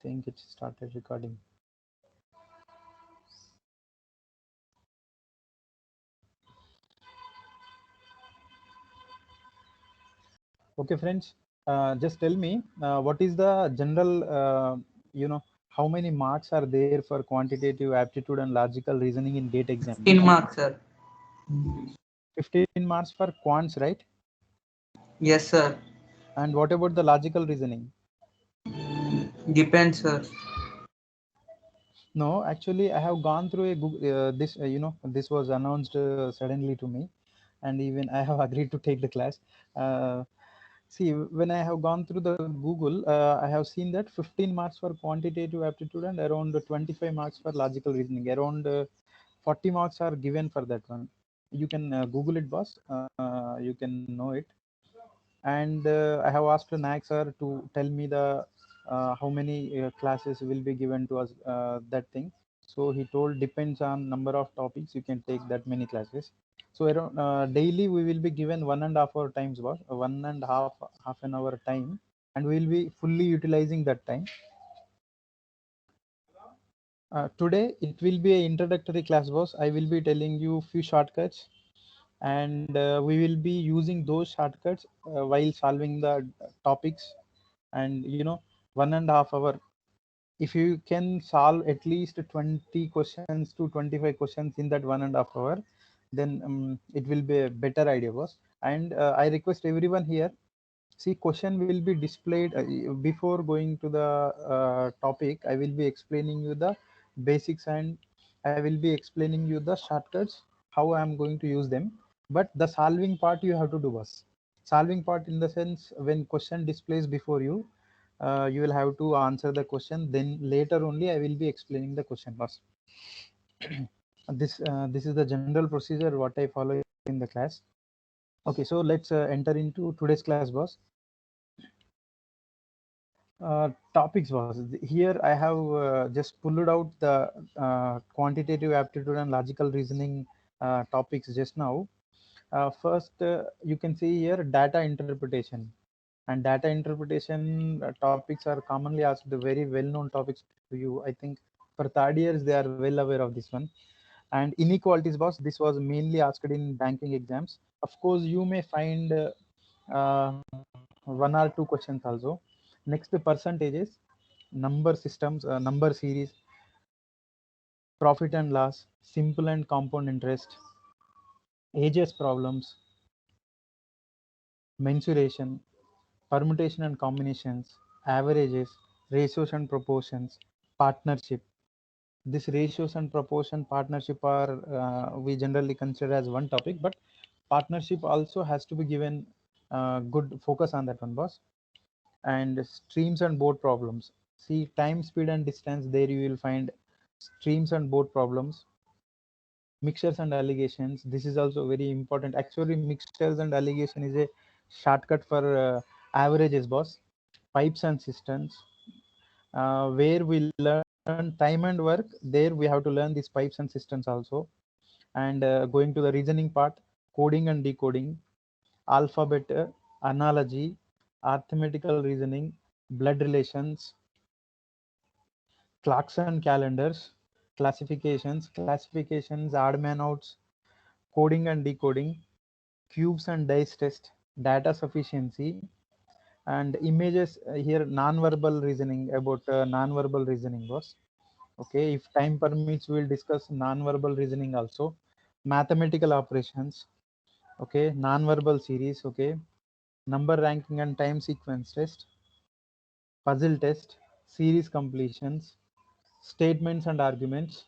think it started recording. Okay, friends, just tell me what is the general, how many marks are there for quantitative aptitude and logical reasoning in GATE exam? 15 marks, sir. 15 marks for quants, right? Yes, sir. And what about the logical reasoning? Depends, sir. No, actually, I have gone through a this. This was announced suddenly to me, and even I have agreed to take the class. Uh, See, when I have gone through the Google, I have seen that 15 marks for quantitative aptitude and around 25 marks for logical reasoning. Around 40 marks are given for that one. You can Google it, boss. You can know it. And I have asked Nayak sir to tell me the how many classes will be given to us that thing. So he told depends on number of topics you can take that many classes. So around daily we will be given 1.5 hour times, boss, 1.5 an hour time, and we will be fully utilizing that time. Today it will be an introductory class, boss. I will be telling you few shortcuts, and we will be using those shortcuts while solving the topics. And 1.5 hour, if you can solve at least 20 questions to 25 questions in that 1.5 hour, then it will be a better idea, boss. And I request everyone here, see, question will be displayed before going to the topic. I will be explaining you the basics, and I will be explaining you the shortcuts, how I am going to use them. But the solving part you have to do, boss. Solving part in the sense, when question displays before you, you will have to answer the question, then later only I will be explaining the question, boss. This is the general procedure what I follow in the class. Okay, so let's enter into today's class, boss. Topics was here. I have just pulled out the quantitative aptitude and logical reasoning topics just now. First, you can see here data interpretation. And data interpretation topics are commonly asked, very well-known topics to you. I think for third years they are well aware of this one. And inequalities, boss, this was mainly asked in banking exams. Of course, you may find one or two questions also. Next, the percentages, number systems, number series, profit and loss, simple and compound interest, ages problems, mensuration, permutation and combinations, averages, ratios and proportions, partnership. This ratios and proportion partnership are we generally consider as one topic, but partnership also has to be given good focus on that one, boss. And streams and board problems. See, time, speed, and distance. There you will find streams and board problems, mixtures and allegations. This is also very important. Actually, mixtures and allegation is a shortcut for averages, boss. Pipes and systems, where we learn time and work. There we have to learn these pipes and systems also. And going to the reasoning part, coding and decoding, alphabet, analogy, arithmetical reasoning, blood relations, Clarkson calendars, classifications, odd man outs, coding and decoding, cubes and dice test, data sufficiency, and images. Here non-verbal reasoning, about non-verbal reasoning, boss. Okay, if time permits, we'll discuss non-verbal reasoning also. Mathematical operations, okay, non-verbal series, okay, number ranking and time sequence test, puzzle test, series completions, statements and arguments,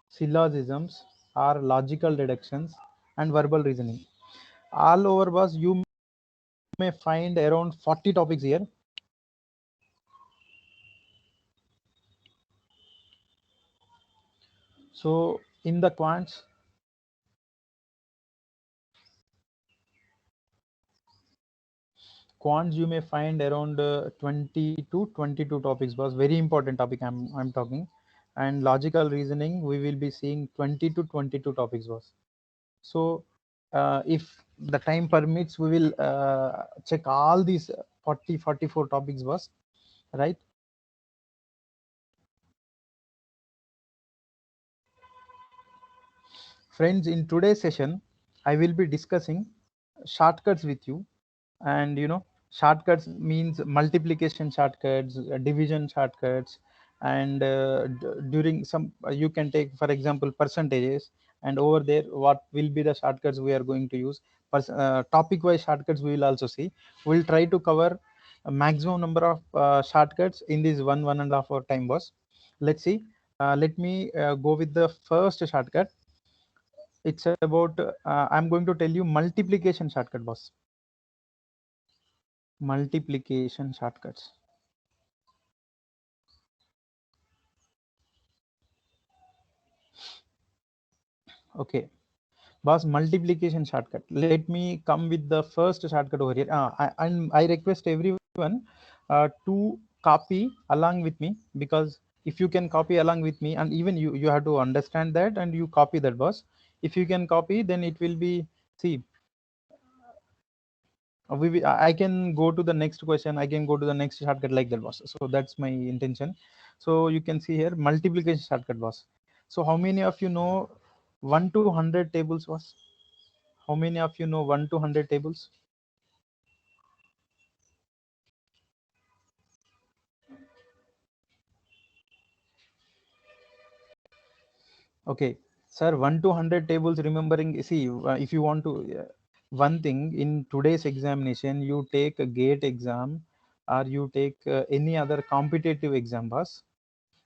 syllogisms or logical deductions, and verbal reasoning. All over, was you may find around 40 topics here. So in the quants you may find around 20 to 22 topics, was very important topic I'm talking. And logical reasoning we will be seeing 20 to 22 topics, was. So if the time permits, we will check all these 40 44 topics, was, right. Friends, in today's session, I will be discussing shortcuts with you. And shortcuts means multiplication shortcuts, division shortcuts, and during some you can take, for example, percentages, and over there what will be the shortcuts we are going to use. Topic wise shortcuts we will also see. We'll try to cover a maximum number of shortcuts in this 1.5 hour time, boss. Let's see. Let me go with the first shortcut. It's about I'm going to tell you multiplication shortcut, boss. Multiplication shortcuts. Okay, boss, multiplication shortcut. Let me come with the first shortcut over here. And I request everyone to copy along with me, because if you can copy along with me, and even you have to understand that and you copy that, boss. If you can copy, then it will be, see, I can go to the next question. I can go to the next shortcut like that, boss. So that's my intention. So you can see here multiplication shortcut, boss. So how many of you know 1 to 100 tables, boss? How many of you know 1 to 100 tables? Okay, sir, 1 to 100 tables. Remembering, see, if you want to, one thing in today's examination, you take a GATE exam or you take any other competitive exam, boss,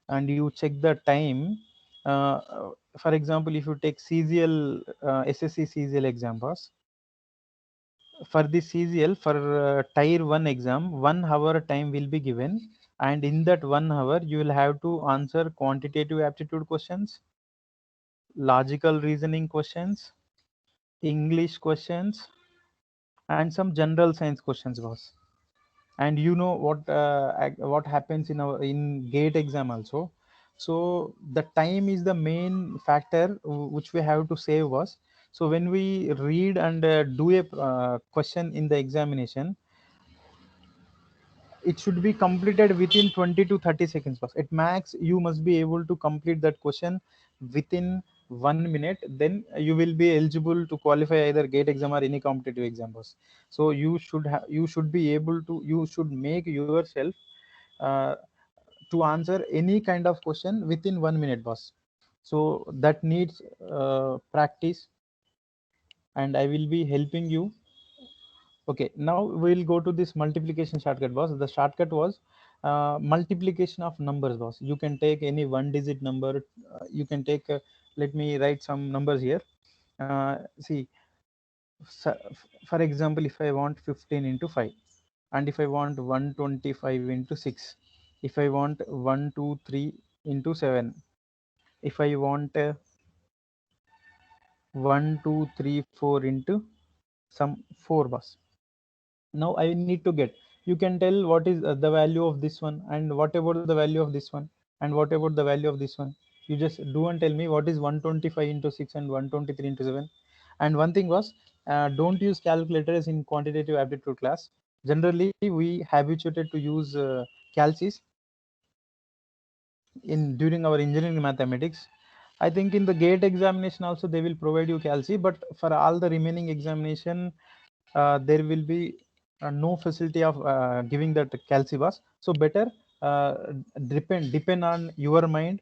and you check the time. Uh, uh, for example, if you take CGL, SSC CGL exam, boss, for the CGL, for tier 1 exam, 1 hour time will be given, and in that 1 hour you will have to answer quantitative aptitude questions, logical reasoning questions, English questions, and some general science questions, boss. And you know what happens in our in GATE exam also. So the time is the main factor which we have to save, was. So when we read and do a question in the examination, it should be completed within 20 to 30 seconds, boss. At max you must be able to complete that question within 1 minute, then you will be eligible to qualify either GATE exam or any competitive exam, boss. So you should be able to, you should make yourself uh, to answer any kind of question within 1 minute, boss. So that needs practice, and I will be helping you. Okay, now we'll go to this multiplication shortcut, boss. The shortcut was multiplication of numbers, boss. You can take any one digit number. You can take, let me write some numbers here. See, for example, if I want 15 into 5, and if I want 125 into 6, if I want 123 into 7, if I want 1234 into some 4, boss. Now I need to get, you can tell what is the value of this one, and what about the value of this one, and what about the value of this one. You just do and tell me what is 125 into 6 and 123 into 7. And one thing was, don't use calculators in quantitative aptitude class. Generally we habituated to use calcs in during our engineering mathematics. I think in the GATE examination also they will provide you calc, but for all the remaining examination there will be no facility of giving that calcibus. So better uh, depend on your mind,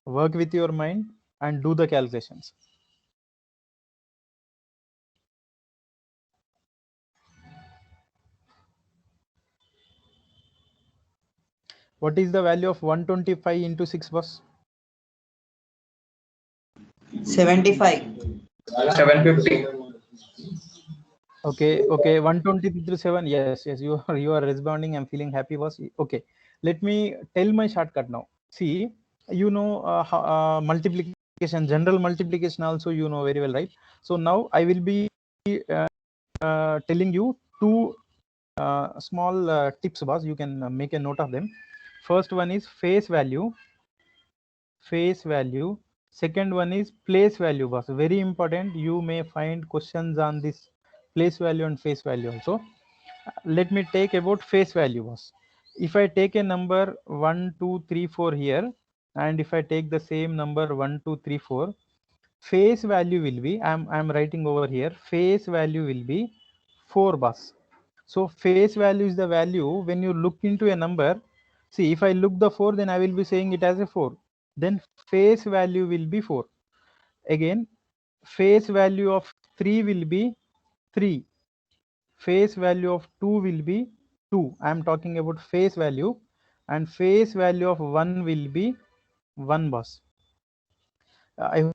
work with your mind, and do the calculations. What is the value of 125 into 6, boss? 75. 750. Okay, 123 through 7. Yes, you are responding. I'm feeling happy, boss. Okay, let me tell my shortcut now. See, multiplication, general multiplication also you know very well, right? So now I will be telling you two small tips, boss. You can make a note of them. First one is face value. Second one is place value, boss. Very important. You may find questions on this place value and face value also. Let me take about face value, boss. If I take a number 1 2 3 4 here, and if I take the same number 1 2 3 4, face value will be, I'm writing over here, face value will be 4 boss. So face value is the value when you look into a number. See, if I look the 4, then I will be saying it as a 4. Then face value will be 4. Again, face value of 3 will be 3. Face value of 2 will be 2. I am talking about face value. And face value of 1 will be 1 boss. I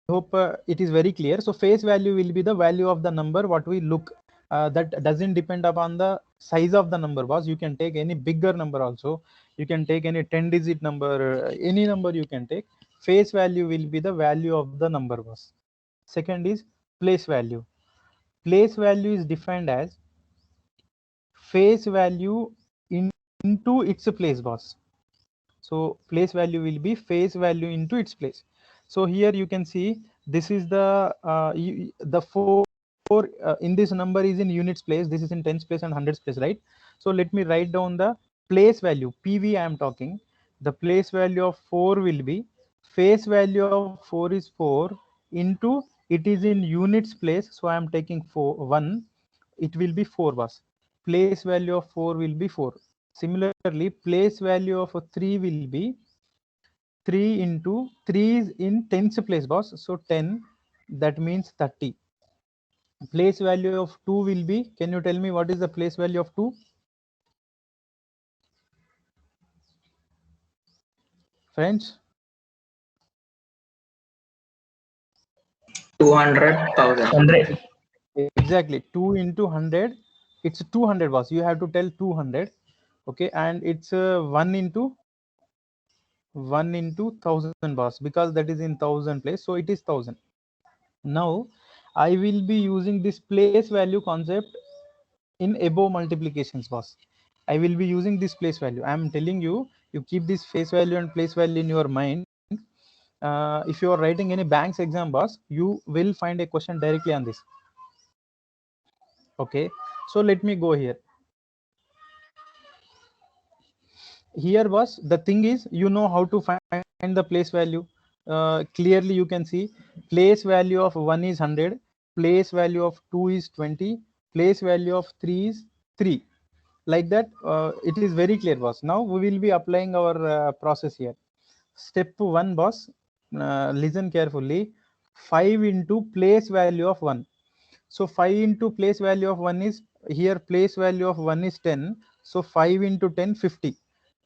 hope it is very clear. So face value will be the value of the number what we look. That doesn't depend upon the size of the number boss. You can take any bigger number also. You can take any 10 digit number, any number you can take. Face value will be the value of the number boss. Second is place value. Place value is defined as face value into its place boss. So place value will be face value into its place. So here you can see this is the 4 in this number is in units place, this is in tens place and hundreds place, right? So let me write down the place value, PV I am talking. The place value of 4 will be, face value of 4 is 4 into, it is in units place, so I am taking 1, it will be 4 bus. Place value of 4 will be 4. Similarly, place value of 3 will be 3 into 3 is in tens place boss, so 10, that means 30. Place value of 2 will be, can you tell me what is the place value of 2? Friends? 200,000. 100. Exactly, 2 into 100, it's 200 boss. You have to tell 200, okay, and it's 1 into 1000 boss, because that is in 1000 place, so it is 1000. Now I will be using this place value concept in above multiplications boss. I will be using this place value. I am telling you, you keep this face value and place value in your mind. If you are writing any banks exam boss, you will find a question directly on this. Okay, so let me go here. Here was the thing is, you know how to find the place value. Clearly you can see place value of 1 is 100, place value of 2 is 20, place value of 3 is 3. Like that, it is very clear boss. Now we will be applying our process here. Step 1 boss, listen carefully. 5 into place value of 1. So 5 into place value of 1 is, here place value of 1 is 10, so 5 into 10, 50.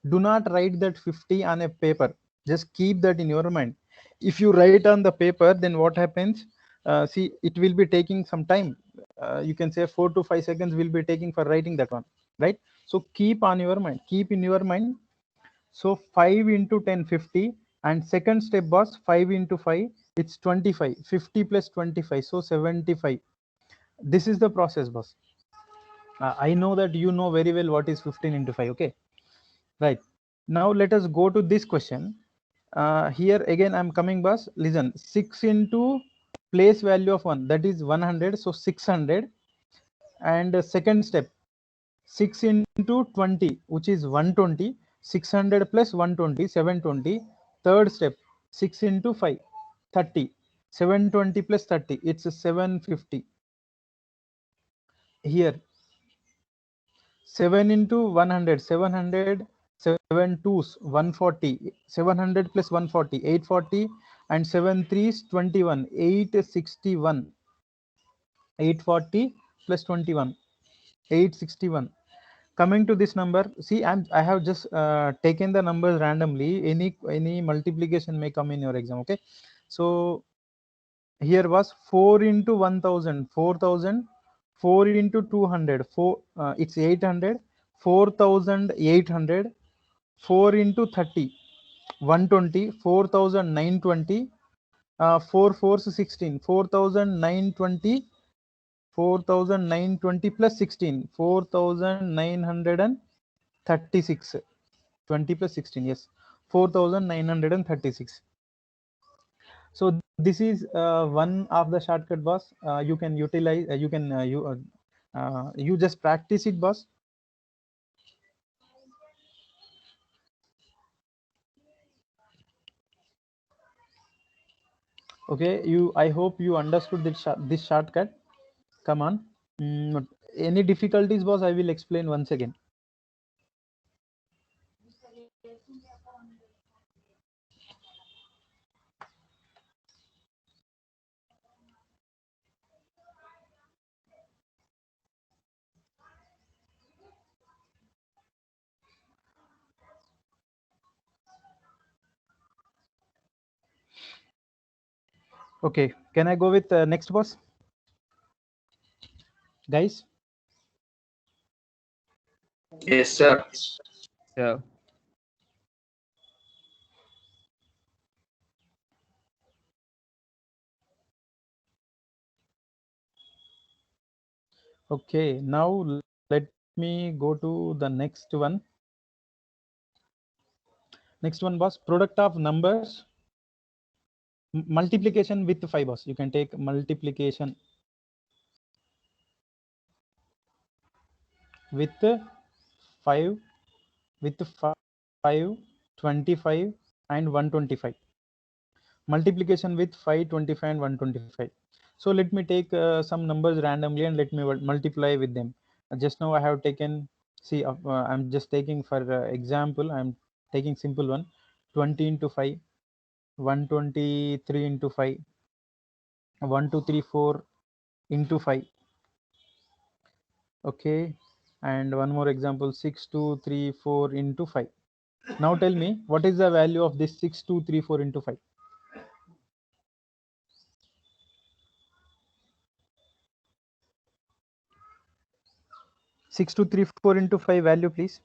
Do not write that 50 on a paper, just keep that in your mind. If you write on the paper, then what happens, see, it will be taking some time. You can say 4 to 5 seconds will be taking for writing that one, right? So keep on your mind, keep in your mind. So 5 into 10, 50, and second step was 5 into 5, it's 25, 50 plus 25, so 75. This is the process boss. I know that you know very well what is 15 into 5. Okay, right. Now let us go to this question. Here again I'm coming boss, listen. 6 into place value of 1, that is 100, so 600. And second step, 6 into 20, which is 120, 600 plus 120, 720. Third step, 6 into 5, 30, 720 plus 30, it's 750. Here 7 into 100, 700, 7 twos, 140, 700 plus 140, 840, and 7 threes, 21, 861, 840 plus 21, 861. Coming to this number, see, I have just taken the numbers randomly. Any multiplication may come in your exam. Okay, so here was 4 into 1000, 4000, 4 into 200, 4, it's 800, 4800, 4 into 30, 120, 4920, 4 fours 16, 4920, 4920 plus 16, 4936, 20 plus 16, yes, 4936. So this is one of the shortcut boss. You can utilize, you just practice it boss. Okay, I hope you understood this shortcut. Come on. Any difficulties, boss? I will explain once again. Okay, can I go with next, boss? Guys? Yes, sir. Yeah. Okay, now let me go to the next one. Next one, boss. Product of numbers. Multiplication with 5, boss. You can take multiplication with 5, with 5, 25, and 125. Multiplication with 5, 25, and 125. So let me take some numbers randomly and let me multiply with them. Just now I have taken, see, I'm just taking for example, I'm taking simple one, 20 into 5, 123 into 5, 1234 into 5. Okay, and one more example, 6234 into 5. Now tell me, what is the value of this 6234 into 5? 6234 into 5 value, please.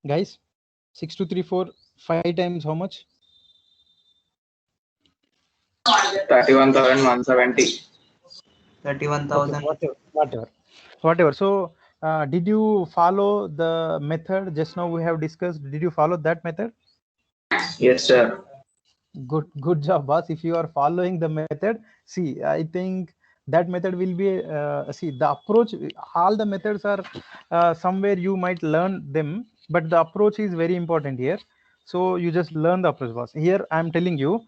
Guys, 6234 5 times how much? 31,170. 31,000. Okay, whatever. So did you follow the method just now we have discussed? Did you follow that method? Yes, sir. Good job, boss. If you are following the method, see, I think that method will be see, the approach, all the methods are somewhere you might learn them, but the approach is very important here. So you just learn the approach, boss. Here I'm telling you,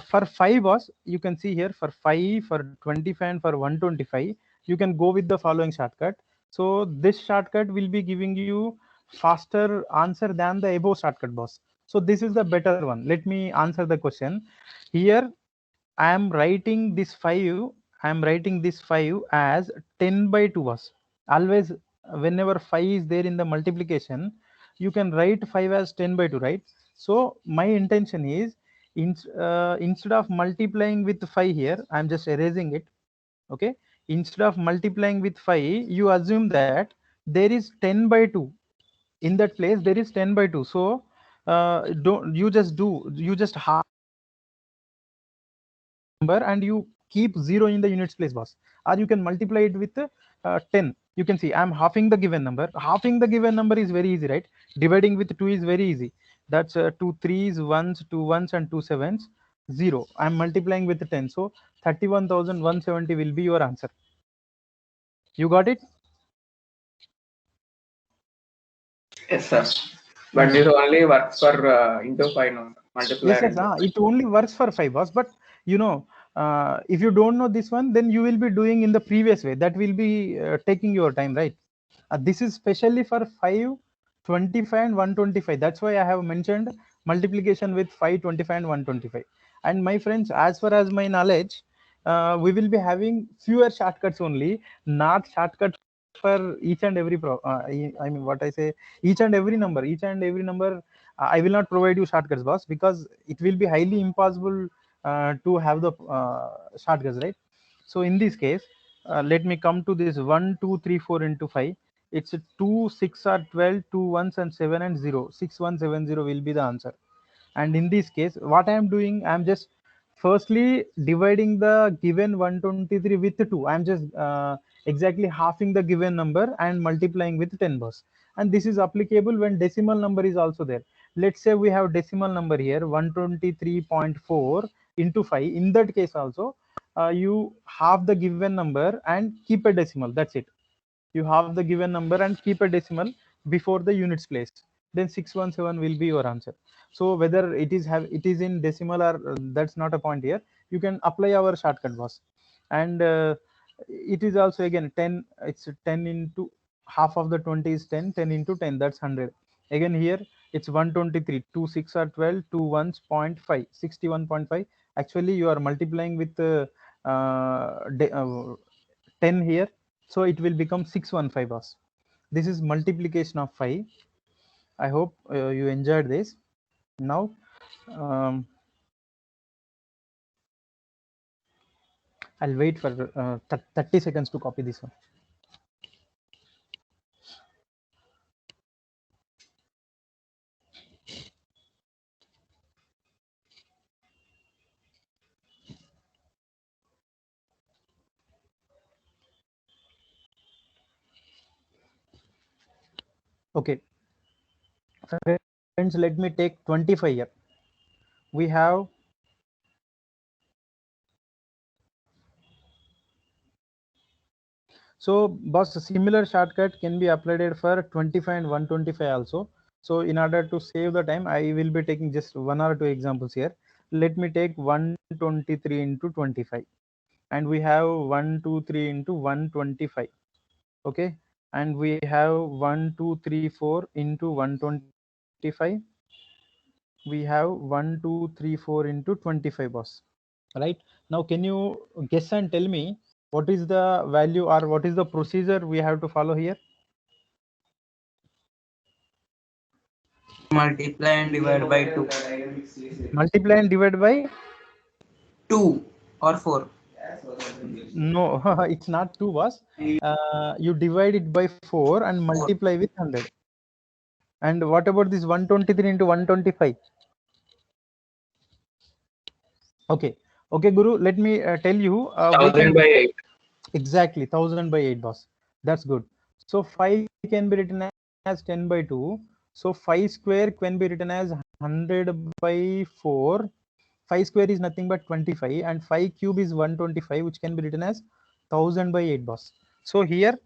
for 5, boss, you can see here for 5, for 25, and for 125, you can go with the following shortcut. So this shortcut will be giving you faster answer than the above shortcut, boss. So this is the better one. Let me answer the question. Here I am writing this 5. I am writing this 5 as 10 by 2, was always whenever 5 is there in the multiplication, you can write 5 as 10 by 2, right? So my intention is instead of multiplying with 5 here, I am just erasing it. Okay, instead of multiplying with 5, you assume that there is 10 by 2. In that place there is 10 by 2. So don't you just half number and you keep 0 in the units place, boss, or you can multiply it with 10. You can see I'm halving the given number. Halving the given number is very easy, right? Dividing with 2 is very easy. That's 2 3s, 1s, 2 1s, and 2 7s, 0. I'm multiplying with 10. So 31,170 will be your answer. You got it? Yes, sir. But this only works for into 5 number. Multiplier Yes, into 5. it only works for 5 hours. But you know, if you don't know this one, then you will be doing in the previous way. That will be taking your time, right? This is specially for 5, 25, and 125. That's why I have mentioned multiplication with 5, 25, and 125. And my friends, as far as my knowledge, we will be having fewer shortcuts only, not shortcuts for each and every I mean, what I say, each and every number. I will not provide you shortcuts, boss, because it will be highly impossible to have the shortcuts, right? So in this case, let me come to this 1 2 3 4 into 5. It's a 2 6 or 12, 2 ones and 7 and 0. 6170 will be the answer. And in this case, what I am doing, I am just firstly dividing the given 123 with 2. I am just exactly halving the given number and multiplying with 10, boss. And this is applicable when decimal number is also there. Let's say we have decimal number here 123.4, into 5, in that case also you halve the given number and keep a decimal. That's it. You have the given number and keep a decimal before the units place, then 617 will be your answer. So whether it is in decimal or that's not a point here. You can apply our shortcut, boss. And it is also again 10. It's 10 into half of the 20 is 10. 10 into 10, that's 100. Again here it's 123. 2 6 are 12. 2 1's 0.5, 61.5. Actually you are multiplying with uh, 10 here, so it will become 615, boss. This is multiplication of 5. I hope you enjoyed this. Now I'll wait for 30 seconds to copy this one. Okay, friends, let me take 25 here. We have so boss, a similar shortcut can be applied for 25 and 125 also. So in order to save the time, I will be taking just 1 or 2 examples here. Let me take 123 into 25, and we have 123 into 125. Okay, and we have 1234 into 125. We have 1234 into 25, boss. Right, now can you guess and tell me what is the value or what is the procedure we have to follow here? Multiply and divide by 2. Multiply and divide by 2 or 4. no. It's not 2, boss. You divide it by 4 and multiply with 100. And what about this 123 into 125? Okay, okay, Guru, let me tell you. We 1000 can by 8. exactly 1000 by 8, boss. That's good. So 5 can be written as 10 by 2. So 5 square can be written as 100 by 4. 5 square is nothing but 25, and 5 cube is 125, which can be written as 1000 by 8, boss. So here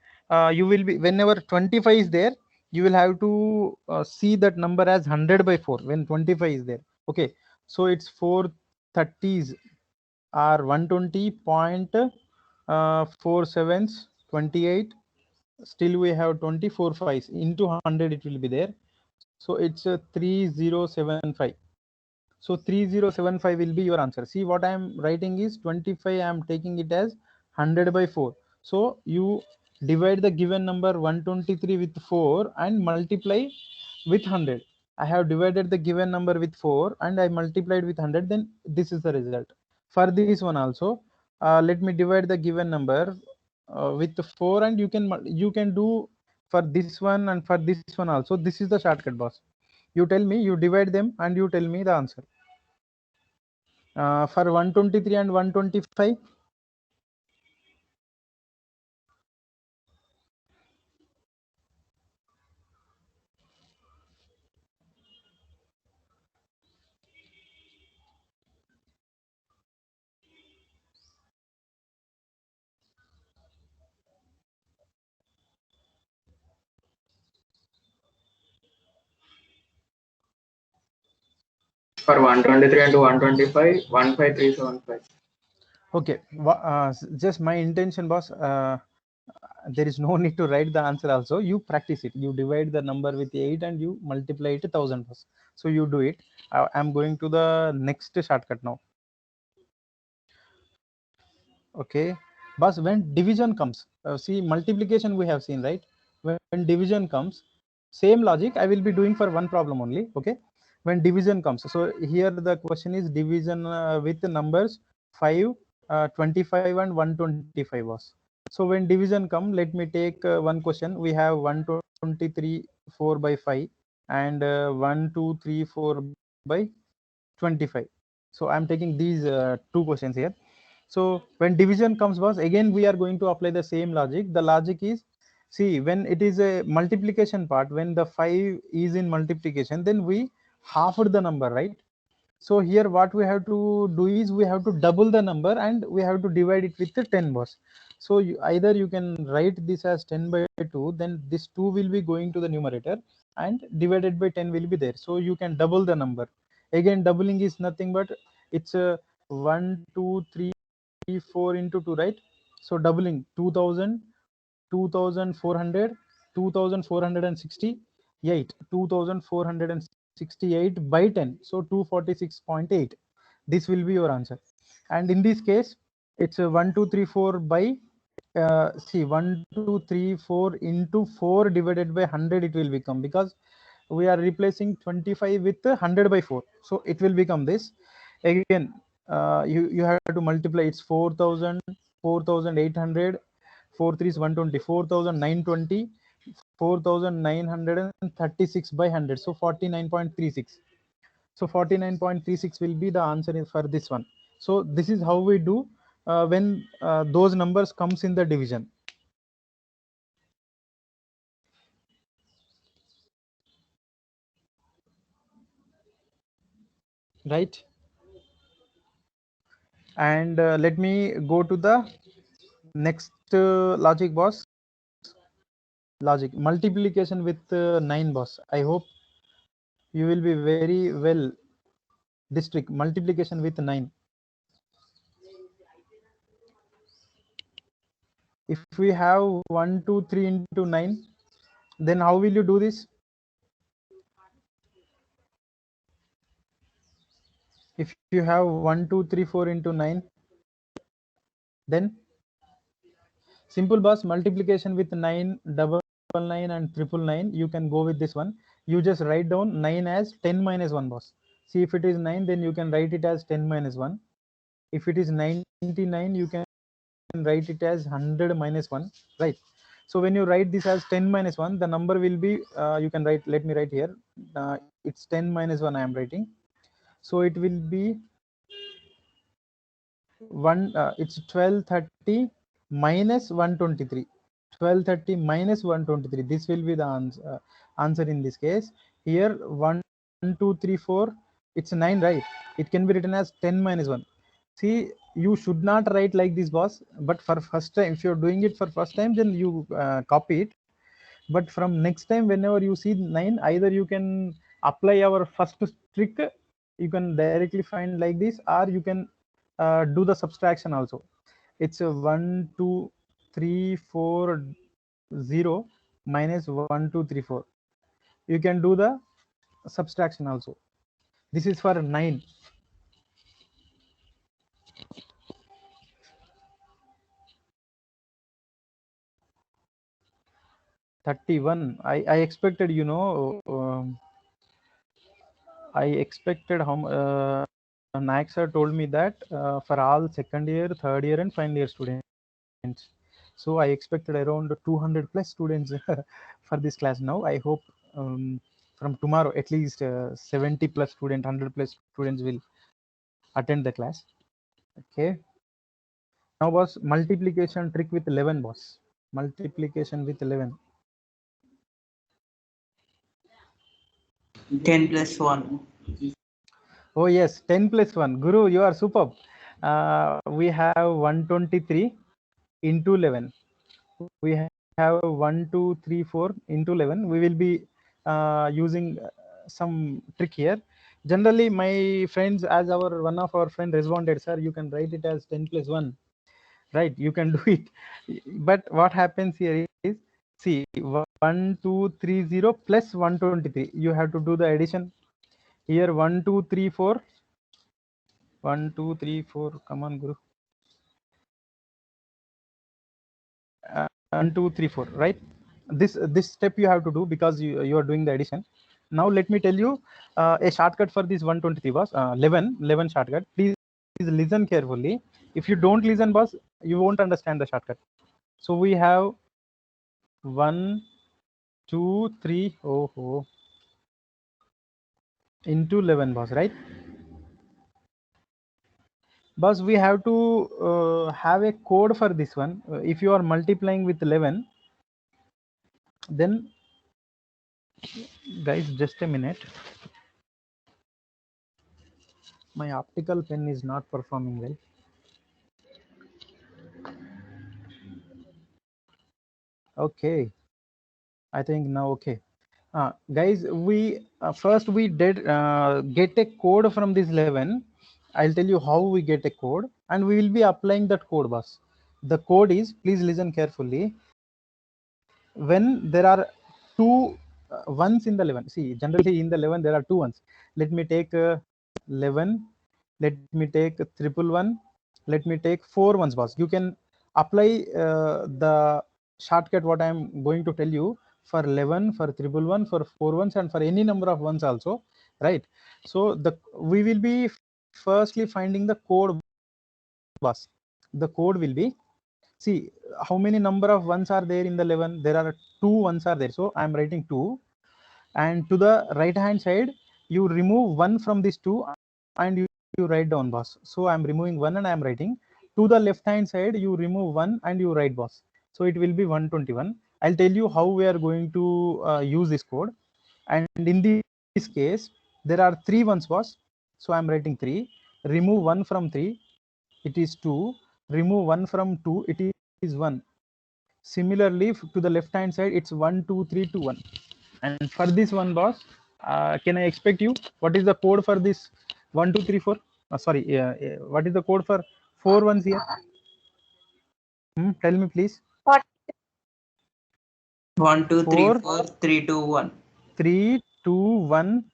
you will be, whenever 25 is there, you will have to see that number as 100 by 4 when 25 is there. Okay, so it's 430s are 120.47 28. Still we have 24 5s into 100, it will be there. So it's 3075. So 3075 will be your answer. See, what I am writing is 25. I am taking it as 100 by 4. So you divide the given number 123 with 4 and multiply with 100. I have divided the given number with 4 and I multiplied with 100. Then this is the result. For this one also, let me divide the given number with 4, and you can do for this one and for this one also. This is the shortcut, boss. You tell me, you divide them and you tell me the answer. For 123 and 125. For 123 and 125, 15375. Okay, just my intention, boss. There is no need to write the answer also. You practice it. You divide the number with 8 and you multiply it 1000, boss. So you do it. I'm going to the next shortcut now. Okay, boss, when division comes, see, multiplication we have seen, right? When division comes, same logic I will be doing for one problem only. Okay, when division comes, so here the question is division with the numbers 5, 25 and 125, was. So when division come, let me take one question. We have 123 4 by 5 and 1234 by 25. So I'm taking these two questions here. So when division comes, was, again we are going to apply the same logic. The logic is, see, when it is a multiplication part, when the 5 is in multiplication, then we halved the number, right? So here what we have to do is we have to double the number and we have to divide it with the 10, boss. So either you can write this as 10 by 2, then this 2 will be going to the numerator and divided by 10 will be there. So you can double the number. Again, doubling is nothing but it's a 1, 2, 3, 4 into 2, right? So doubling 2000, 2400, 2468, 2468 by 10. So 246.8. This will be your answer. And in this case, it's a 1, 2, 3, 4 by see 1, 2, 3, 4 into 4 divided by 100 it will become, because we are replacing 25 with 100 by 4. So it will become this. Again, you have to multiply. It's 4000, 4800, 4 3 is 120, 4920, 4936 by 100. So 49.36. So 49.36 will be the answer for this one. So this is how we do when those numbers comes in the division. Right? And let me go to the next logic, boss. Logic multiplication with 9, boss. I hope you will be very well this trick, multiplication with 9. If we have 1, 2, 3 into 9, then how will you do this? If you have 1, 2, 3, 4 into 9, then simple, boss. Multiplication with 9, double 9 and triple 9, you can go with this one. You just write down 9 as 10 minus 1, boss. See, if it is 9, then you can write it as 10 minus 1. If it is 99, you can write it as 100 minus 1, right? So when you write this as 10 minus 1, the number will be you can write, let me write here, it's 10 minus 1 I am writing. So it will be 1 it's 1230 minus 123. 1230 minus 123, this will be the answer in this case. Here 1, 2, 3, 4, it's 9, right? It can be written as 10 minus 1. See, you should not write like this, boss, but for first time, if you're doing it for first time, then you copy it. But from next time, whenever you see 9, either you can apply our first trick, you can directly find like this, or you can do the subtraction also. It's a 1, 2, 3, 4, 0 minus 1, 2, 3, 4. You can do the subtraction also. This is for 9. I expected, I expected how Nayak sir told me that for all second year, third year and final year students. So I expected around 200 plus students for this class. Now I hope from tomorrow at least 70 plus student, 100 plus students will attend the class. Okay. Now, boss, multiplication trick with 11, boss. Multiplication with 11. 10 plus 1. Oh yes, 10 plus 1. Guru, you are superb. We have 123 into 11. We have 1, 2, 3, 4 into 11. We will be using some trick here. Generally, my friends, as one of our friend responded, sir, you can write it as 10 plus 1. Right, you can do it. But what happens here is, see, 1230 plus 123. You have to do the addition. Here 1, 2, 3, 4. 1, 2, 3, 4. Come on, Guru. 1, 2, 3, 4. Right. This step you have to do because you are doing the addition. Now let me tell you a shortcut for this 123 was 11 shortcut. Please listen carefully. If you don't listen, boss, you won't understand the shortcut. So we have 1, 2, 3. Oh, into 11, boss, right? Boss, we have to have a code for this one. If you are multiplying with 11, then guys, just a minute. My optical pen is not performing well. Okay, I think now okay. Guys, we first we did get a code from this 11. I'll tell you how we get a code, and we will be applying that code, boss. The code is, please listen carefully. When there are two ones in the 11, see, generally in the 11 there are two ones. Let me take 11. Let me take triple one. Let me take 4 ones, boss. You can apply the shortcut what I am going to tell you for 11, for triple one, for 4 ones, and for any number of ones also, right? So we will be firstly finding the code, boss. The code will be, see how many number of ones are there in the 11. There are 2 ones are there, so I am writing 2, and to the right hand side you remove 1 from these 2 and you write down, boss. So I am removing 1 and I am writing. To the left hand side you remove 1 and you write, boss. So it will be 121. I'll tell you how we are going to use this code. And in this case there are 3 ones, boss. So I am writing 3. Remove 1 from 3, it is 2. Remove 1 from 2, it is 1. Similarly, to the left hand side, it's 1, 2, 3, 2, 1. And for this one, boss, can I expect you? What is the code for this 1, 2, 3, 4? Sorry, what is the code for 4 ones here? Tell me, please. 1, 2, 3, 4, 4, 3, 2, 1. 3, 2, 1.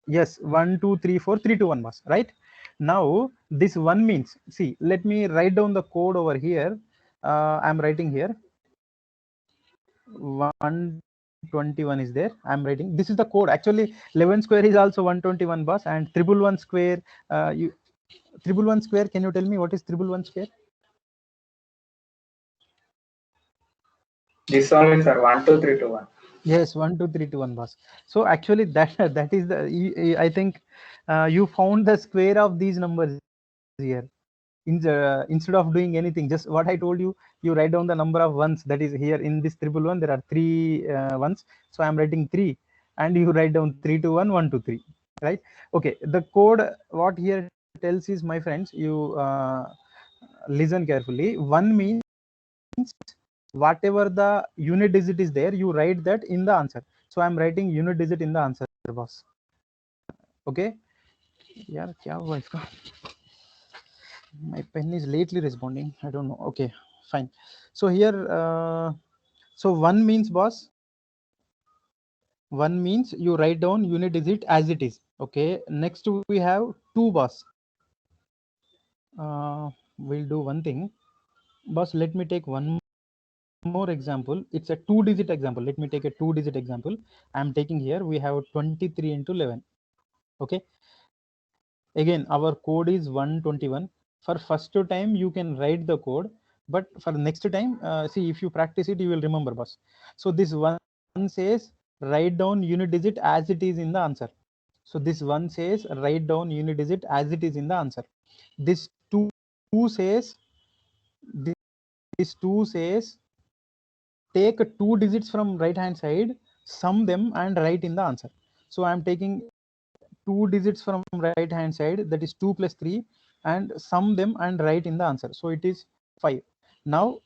Yes, 1, 2, 3, 4, 3, 2, 1, boss. Right? Now, this 1 means, see, let me write down the code over here. I'm writing here. 121 is there. I'm writing. This is the code. Actually, 11 square is also 121, boss. And triple one square, triple one square. Can you tell me what is triple one square? This only, sir. 1, 2, 3, 2, 1. Yes, 1, 2, 3, 2, 1, boss. So actually, that is the. I think you found the square of these numbers here. Instead of doing anything, just what I told you, you write down the number of ones that is here in this triple one. There are 3 ones, so I'm writing 3, and you write down 3, 2, 1, 1, 2, 3, right? Okay, the code what here tells is, my friends, you listen carefully. 1 means whatever the unit digit is there, you write that in the answer. So I'm writing unit digit in the answer, boss. Okay, yeah, kya hua iska? My pen is lately responding. I don't know. Okay, fine. So here, so 1 means, boss, 1 means you write down unit digit as it is. Okay, next we have 2, boss. We'll do one thing, boss. Let me take one more example. It's a 2-digit example. Let me take a 2-digit example. I'm taking here. We have 23 into 11. Okay. Again, our code is 121. For first time, you can write the code, but for next time, see, if you practice it, you will remember, boss. So this one says write down unit digit as it is in the answer. So this one says write down unit digit as it is in the answer. This two says this 2 says take 2 digits from right hand side, sum them and write in the answer. So I am taking 2 digits from right hand side, that is 2 plus 3, and sum them and write in the answer. So it is 5. Now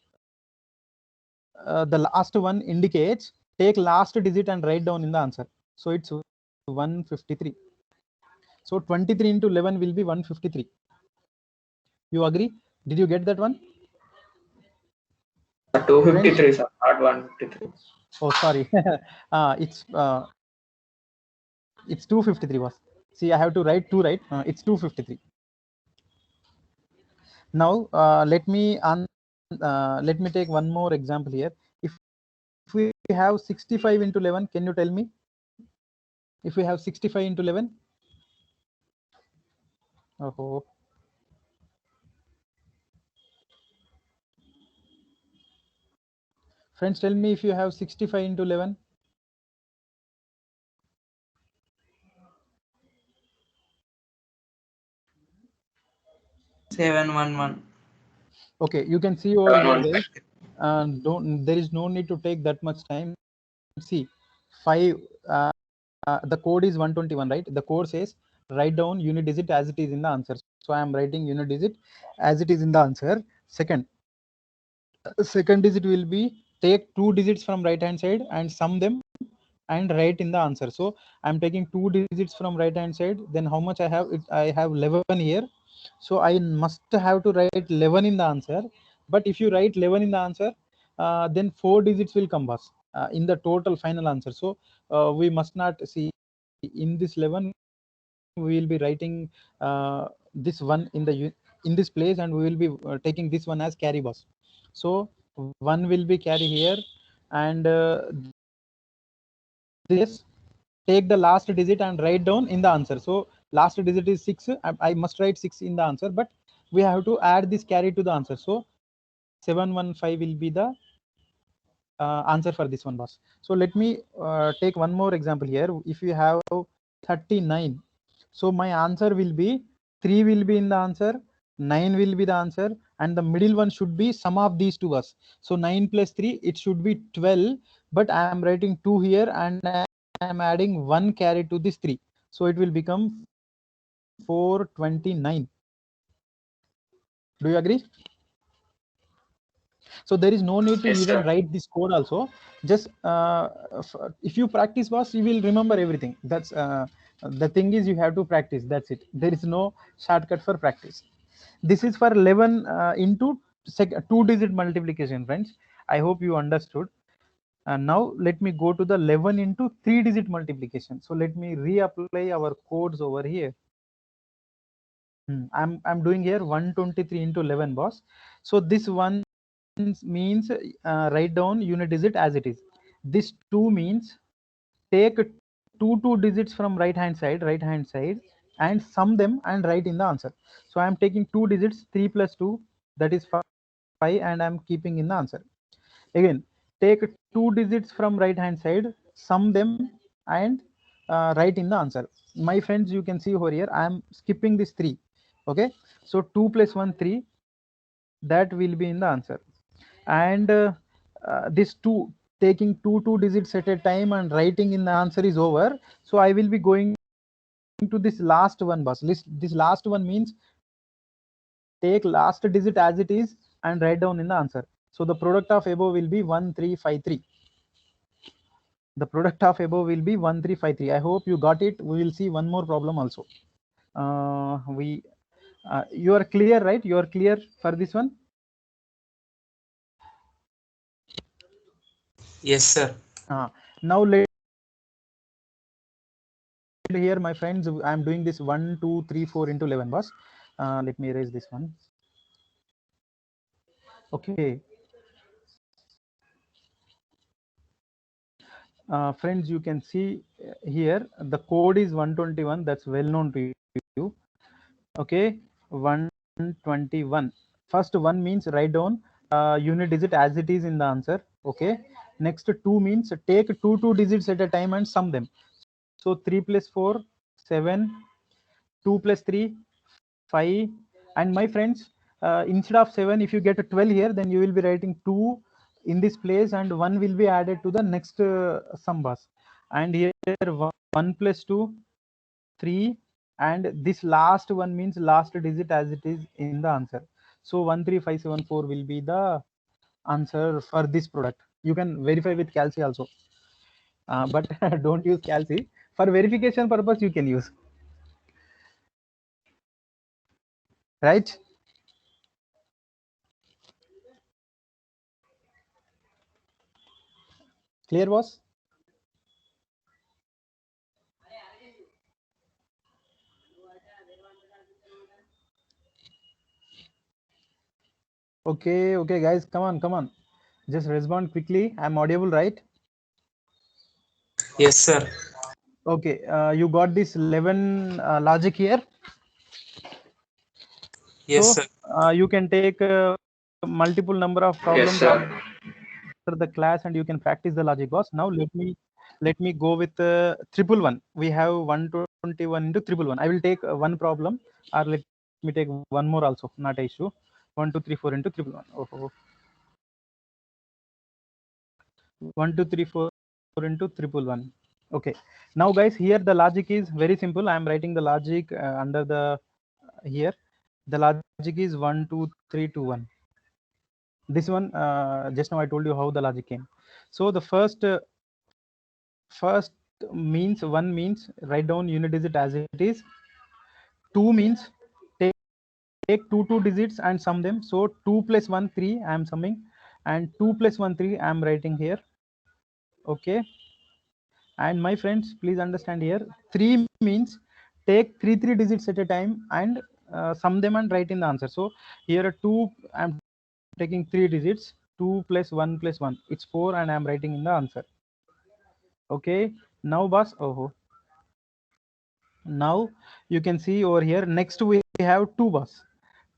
the last one indicates take last digit and write down in the answer. So it's 153. So 23 into 11 will be 153. You agree? Did you get that one? 253, sir, not 153. Oh, sorry. It's 253, boss. See, I have to write 2, right? It's 253. Now let me take one more example here. If we have 65 into 11, can you tell me if we have 65 into 11? Oh, friends, tell me if you have 65 into 11. 711. Okay, you can see over here, guys. There is no need to take that much time. See, 5. The code is 121, right? The code says write down unit digit as it is in the answer. So I am writing unit digit as it is in the answer. Second digit will be take 2 digits from right hand side and sum them and write in the answer. So I'm taking 2 digits from right hand side, then how much I have? I have 11 here. So I must have to write 11 in the answer. But if you write 11 in the answer, then 4 digits will come boss in the total final answer. So we must not see in this 11 we will be writing this one in this place, and we will be taking this one as carry boss. So 1 will be carry here, and this take the last digit and write down in the answer. So last digit is 6. I must write 6 in the answer, but we have to add this carry to the answer. So 715 will be the answer for this one boss. So let me take one more example here. If you have 39, so my answer will be 3 will be in the answer, 9 will be the answer, and the middle one should be sum of these two us. So 9 plus 3, it should be 12, but I am writing 2 here and I am adding 1 carry to this 3. So it will become 429. Do you agree? So there is no need to Yes, even sir. write this code also. Just if you practice boss, you will remember everything. That's the thing is you have to practice. That's it. There is no shortcut for practice. This is for 11 into 2-digit multiplication, friends. I hope you understood. And now let me go to the 11 into 3-digit multiplication. So let me reapply our codes over here. I'm doing here 123 into 11 boss. So this one means write down unit digit as it is. This 2 means take two digits from right hand side and sum them and write in the answer. So I am taking 2 digits, 3 plus 2, that is 5, and I'm keeping in the answer. Again, take 2 digits from right hand side, sum them and write in the answer. My friends, you can see over here I am skipping this 3. Okay, so 2 plus 1 3, that will be in the answer. And this 2, taking two digits at a time and writing in the answer is over. So I will be going to this last one boss. This last one means take last digit as it is and write down in the answer. So the product of above will be 1353. The product of above will be 1353. I hope you got it. We will see one more problem also. You are clear, right? You are clear for this one? Yes, sir. Now here, my friends, I am doing this 1 2 3 4 into 11 boss. Let me erase this one. Okay, friends, you can see here the code is 121. That's well known to you. Okay, 121. First one means write down unit digit as it is in the answer. Okay, next 2 means take two digits at a time and sum them. So 3 plus 4 7, 2 plus 3 5, and my friends, instead of 7, if you get a 12 here, then you will be writing 2 in this place and 1 will be added to the next sum bus. And here 1 plus 2 3, and this last one means last digit as it is in the answer. So 13574 will be the answer for this product. You can verify with Calci also, but don't use Calci. For verification purpose you can use, right? Clear boss? Okay guys, come on, just respond quickly. I'm audible, right? Yes, sir. Okay, you got this 11 logic here. Yes, So sir. you can take multiple number of Yes, problems sir. after the class and you can practice the logic boss. Now let me go with triple one. We have 121 into triple one. I will take one problem, or let me take one more also, not an issue. 1 2 3 4 into triple one. Oh, 1 2 3 4 into triple one. Okay, now guys, here the logic is very simple. I am writing the logic under the here. The logic is 1 2 3 2 1. This one just now I told you how the logic came. So the first means, 1 means write down unit digit as it is. 2 means take two digits and sum them. So 2 plus 1 3 I am summing, and 2 plus 1 3 I am writing here. Okay, and my friends, please understand here, 3 means take three digits at a time and sum them and write in the answer. So here are 2, I'm taking 3 digits, 2 plus 1 plus 1, it's 4, and I'm writing in the answer. Okay, now boss, oh, now you can see over here, next we have 2 boss.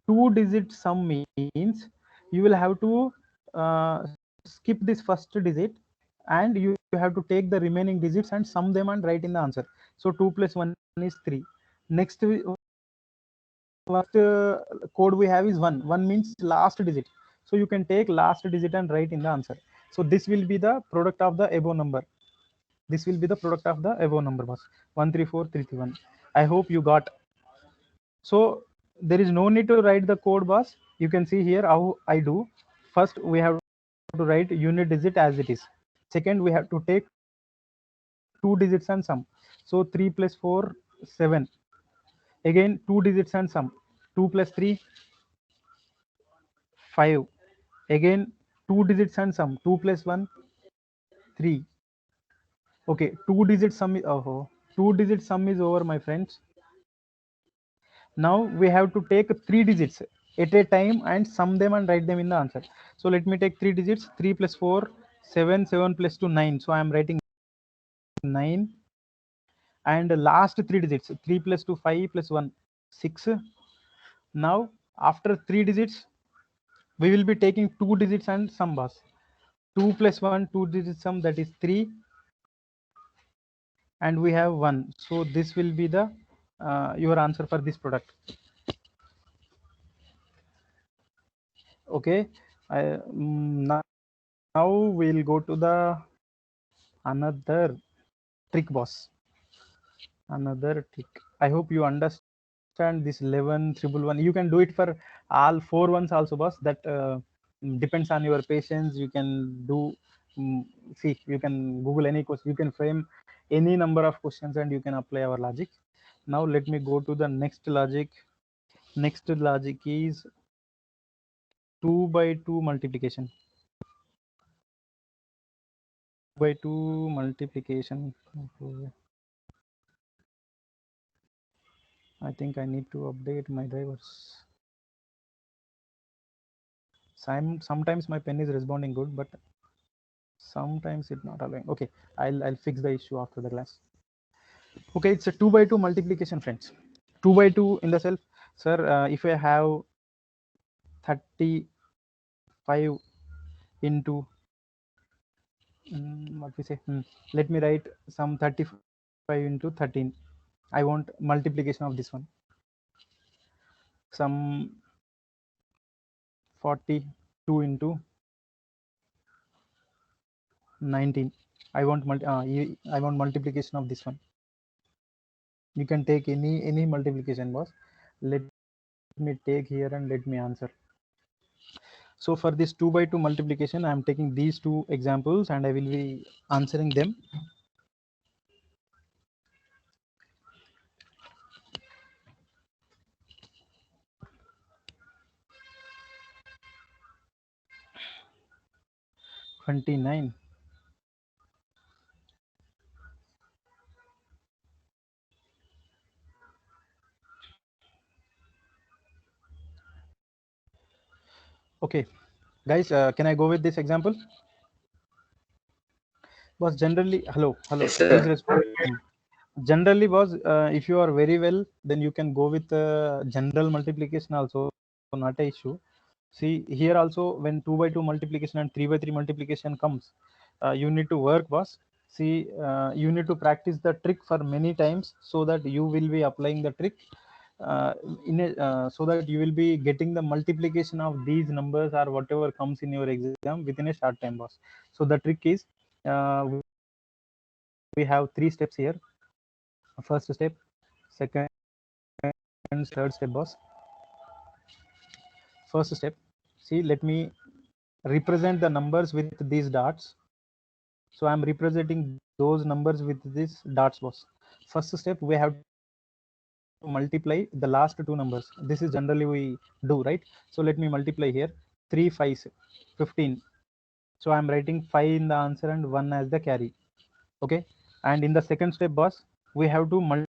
2 digit sum means you will have to skip this first digit, and you have to take the remaining digits and sum them and write in the answer. So 2 plus 1 is 3. Next first code we have is 1. 1 means last digit, so you can take last digit and write in the answer. So this will be the product of the above number. This will be the product of the above number was 134331. I hope you got. So there is no need to write the code boss. You can see here how I do. First we have to write unit digit as it is. Second, we have to take 2 digits and sum. So 3 plus 4 7. Again 2 digits and sum. 2 plus 3 5. Again 2 digits and sum. 2 plus 1 3. Okay, 2 digit sum is 2 digit sum is over, my friends. Now we have to take 3 digits at a time and sum them and write them in the answer. So let me take 3 digits. 3 plus 4 7, 7 plus 2 9. So I am writing 9, and last 3 digits, 3 plus 2 5 plus 1 6. Now after 3 digits we will be taking 2 digits and sum boss. 2 plus 1 2 digit sum, that is 3, and we have 1. So this will be the your answer for this product. Okay, now we'll go to the another trick boss. Another trick. I hope you understand this 11 triple 1. You can do it for all 4 ones also, boss. That depends on your patience. You can do see, you can Google any question, you can frame any number of questions, and you can apply our logic. Now let me go to the next logic. Next logic is 2 by 2 multiplication. 2 by 2 multiplication. I think I need to update my drivers. Sometimes my pen is responding good, but sometimes it's not allowing. Okay, I'll fix the issue after the class. Okay, it's a 2 by 2 multiplication, friends. 2 by 2 in the self, sir. If I have 35 into what we say, let me write some 35 into 13. I want multiplication of this one. Some 42 into 19. I want multiplication of this one. You can take any multiplication, boss. Let me take here and let me answer. So for this 2 by 2 multiplication, I am taking these 2 examples and I will be answering them. $29. Okay, guys, can I go with this example? Was generally hello, Yes, please sir. respond. Generally, was if you are very well, then you can go with general multiplication also, not a issue. See here also, when 2 by 2 multiplication and 3 by 3 multiplication comes, you need to work, boss. See, you need to practice the trick for many times so that you will be applying the trick so that you will be getting the multiplication of these numbers or whatever comes in your exam within a short time, boss. So the trick is we have 3 steps here. First step, second, third step, boss. First step, see, let me represent the numbers with these dots. So I'm representing those numbers with these dots, boss. First step, we have to multiply the last two numbers. This is generally we do, right? So let me multiply here. 3 5 15. So I'm writing 5 in the answer and 1 as the carry. Okay, and in the second step, boss, we have to multiply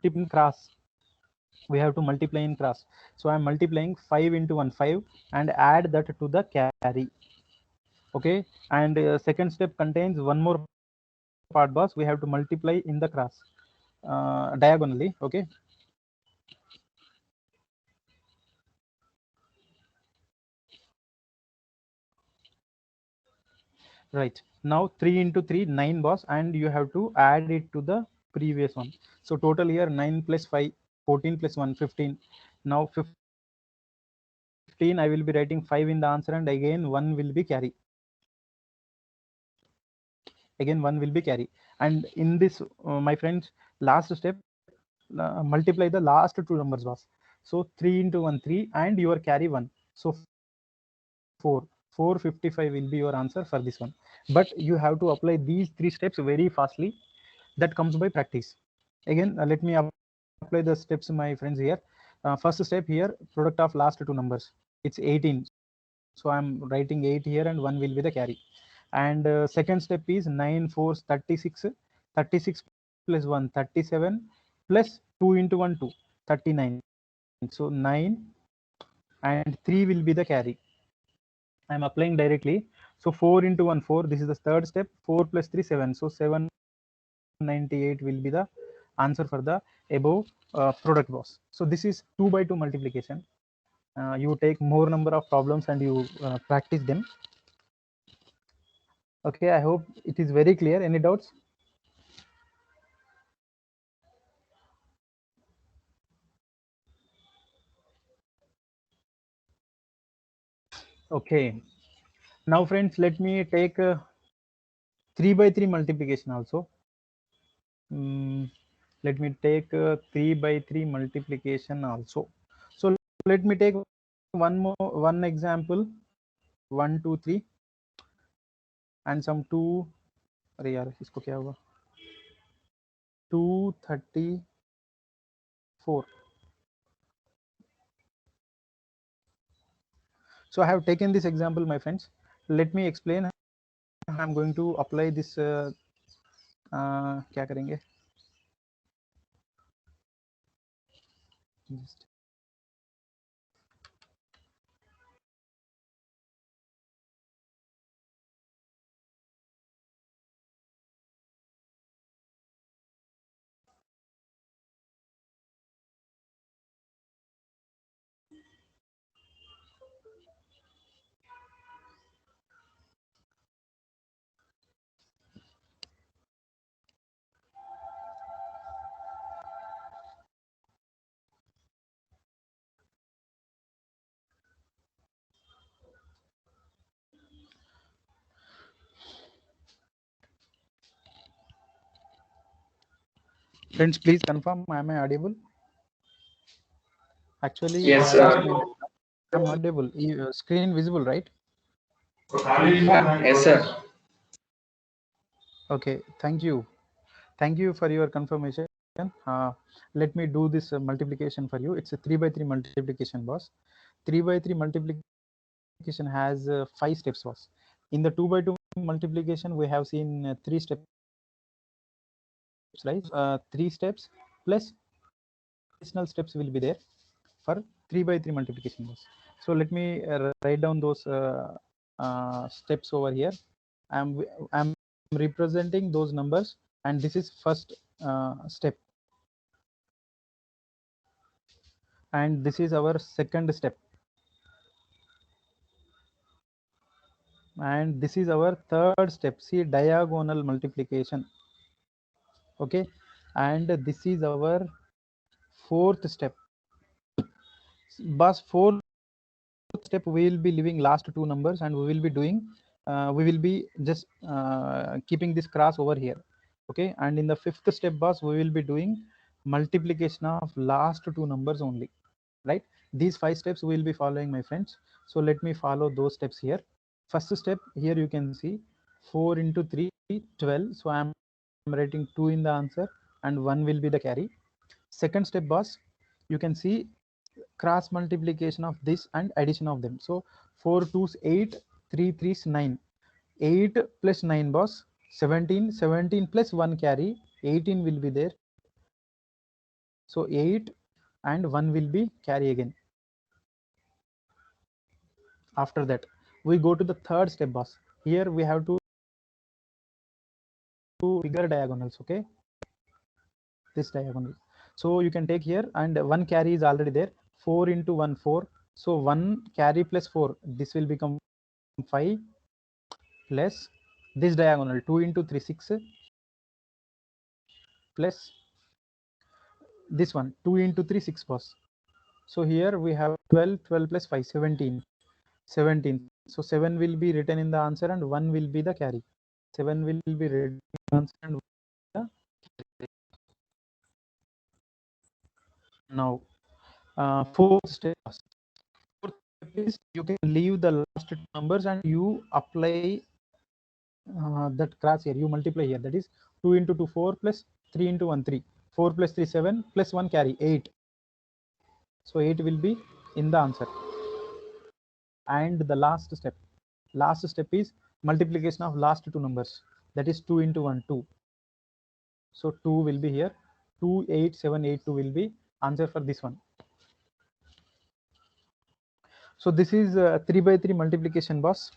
in cross. We have to multiply in cross. So I'm multiplying 5 into 1 5 and add that to the carry. Okay, and second step contains one more part, boss. We have to multiply in the cross diagonally. Okay, right. Now 3 into 3 9, boss, and you have to add it to the previous one. So total here 9 plus 5 14 plus 1 15. Now 15 I will be writing 5 in the answer and again 1 will be carry. Again 1 will be carry. And in this my friends, last step, multiply the last two numbers, boss. So 3 into 1 3 and your carry 1. So 455 will be your answer for this one. But you have to apply these 3 steps very fastly. That comes by practice. Again let me apply the steps, my friends, here. First step here, product of last two numbers, it's 18. So I'm writing 8 here and 1 will be the carry. And second step is 9 4 36. 36 plus 1 37 plus 2 into 1 2 39. So 9 and 3 will be the carry. I'm applying directly. So 4 into 1 4. This is the third step. 4 plus 3 7. So 798 will be the answer for the above product, boss. So this is 2 by 2 multiplication. You take more number of problems and you practice them. Okay, I hope it is very clear. Any doubts? Okay, now friends, let me take 3 by 3 multiplication also. Let me take 3 by 3 multiplication also. So let me take one example, 1 2 3 and some 2. अरे यार इसको क्या हुआ, 234. So I have taken this example, my friends. Let me explain. I'm going to apply this. क्या करेंगे? Just friends, please confirm. Am I audible? Actually, Yes, I'm audible. Screen visible, right? yes, sir. Okay, thank you. Thank you for your confirmation. Let me do this multiplication for you. It's a 3 by 3 multiplication, boss. 3 by 3 multiplication has 5 steps, boss. In the 2 by 2 multiplication, we have seen 3 steps, right? 3 steps plus additional steps will be there for 3 by 3 multiplication, boss. So let me write down those steps over here. I'm representing those numbers, and this is first step, and this is our second step, and this is our third step. See, diagonal multiplication. Okay, and this is our fourth step. But fourth step we will be leaving last two numbers and we will be doing we will be just keeping this cross over here. Okay, and in the fifth step, boss, we will be doing multiplication of last two numbers only, right? These 5 steps we will be following, my friends. So let me follow those steps here. First step, here you can see 4 into 3, 12. So I am writing 2 in the answer and 1 will be the carry. Second step, boss, you can see cross multiplication of this and addition of them. So 4 2s 8, 3 3s 9. 8 plus 9, boss, 17. 17 plus 1 carry, 18 will be there. So 8 and 1 will be carry again. After that, we go to the third step, boss. Here we have to figure diagonals. Okay, this diagonal. So you can take here, and 1 carry is already there. 4 into 1, 4. So 1 carry plus 4, this will become 5, plus this diagonal 2 into 3, 6, plus this one 2 into 3, 6, boss. So here we have 12, 12 plus 5, 17, 17. So 7 will be written in the answer and 1 will be the carry. 7 will be written in the answer and 1 will be the carry. Now, fourth step. Fourth step is you can leave the last two numbers and you apply that cross here. You multiply here. That is 2 into 2, 4 plus 3 into 1, 3. 4 plus 3, 7 plus 1 carry, 8. So 8 will be in the answer. And the last step is multiplication of last two numbers. That is 2 into 1, 2. So 2 will be here. 2, 8, 7, 8, 2 will be answer for this one. So this is 3 by 3 multiplication, boss.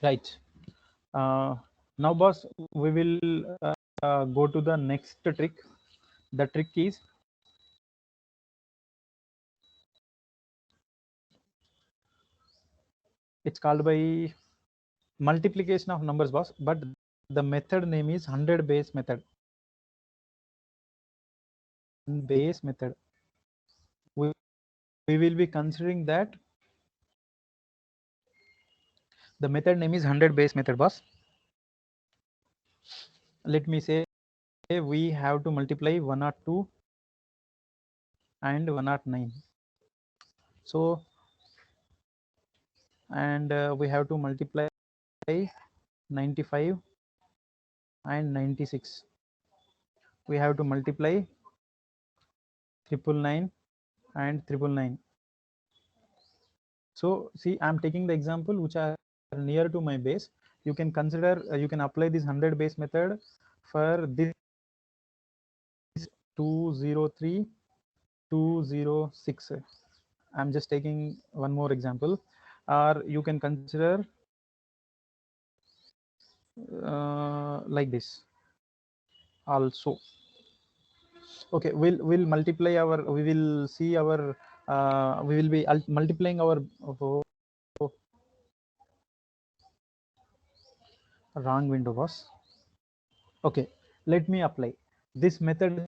Right. Now, boss, we will go to the next trick. The trick is it's called by multiplication of numbers, boss, but the method name is 100 base method. Base method. We will be considering that the method name is 100 base method, boss. Let me say we have to multiply 102 and 109. So, and we have to multiply 95 and 96. We have to multiply 999 and 999. So see, I'm taking the example which are near to my base. You can consider, you can apply this 100 base method for this 203, 206. I'm just taking one more example, or you can consider like this also. Okay, we'll multiply our, we will see our, we will be multiplying our wrong window, boss. Okay, let me apply this method.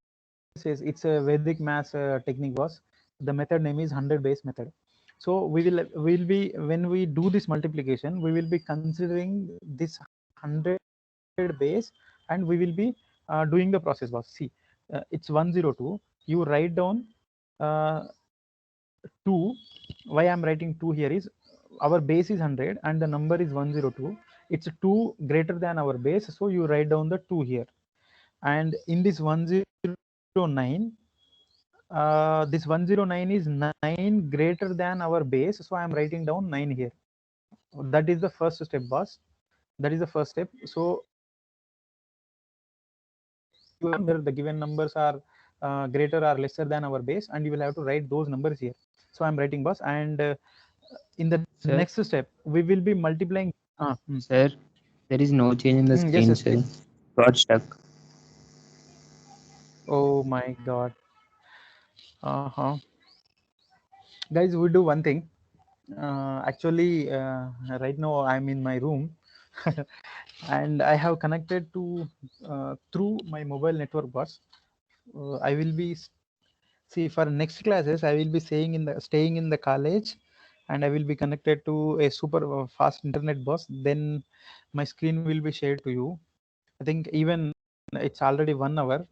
Says it's a Vedic math technique, boss. The method name is 100 base method. So we'll be, when we do this multiplication, we will be considering this 100 base and we will be doing the process, boss. See, it's 102. You write down 2. Why I'm writing 2 here is our base is 100 and the number is 102. It's 2 greater than our base, so you write down the 2 here. And in this 109, this 109 is 9 greater than our base, so I am writing down 9 here. That is the first step, boss. That is the first step. So the given numbers are greater or lesser than our base, and you will have to write those numbers here. So I'm writing, boss, and in the next step we will be multiplying. Sir, there is no change in the screen, yes, sir. Got stuck. Oh my god. Guys, we do one thing. Actually, right now I'm in my room. and I have connected to through my mobile network bus. I will be see for next classes I will be staying in the college, and I will be connected to a super fast internet bus. Then my screen will be shared to you. I think even it's already 1 hour.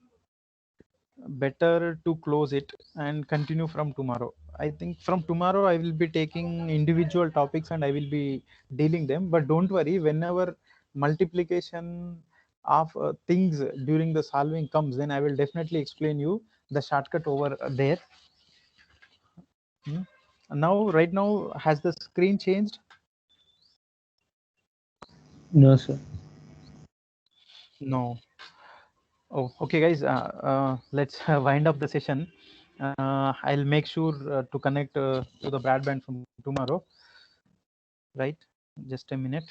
Better to close it and continue from tomorrow. I think from tomorrow I will be taking individual topics and I will be dealing them. But don't worry, whenever multiplication of things during the solving comes, then I will definitely explain you the shortcut over there. Now, right now, has the screen changed? No, sir. No. Oh, okay, guys. Let's wind up the session. I'll make sure to connect to the broadband from tomorrow. Right? Just a minute.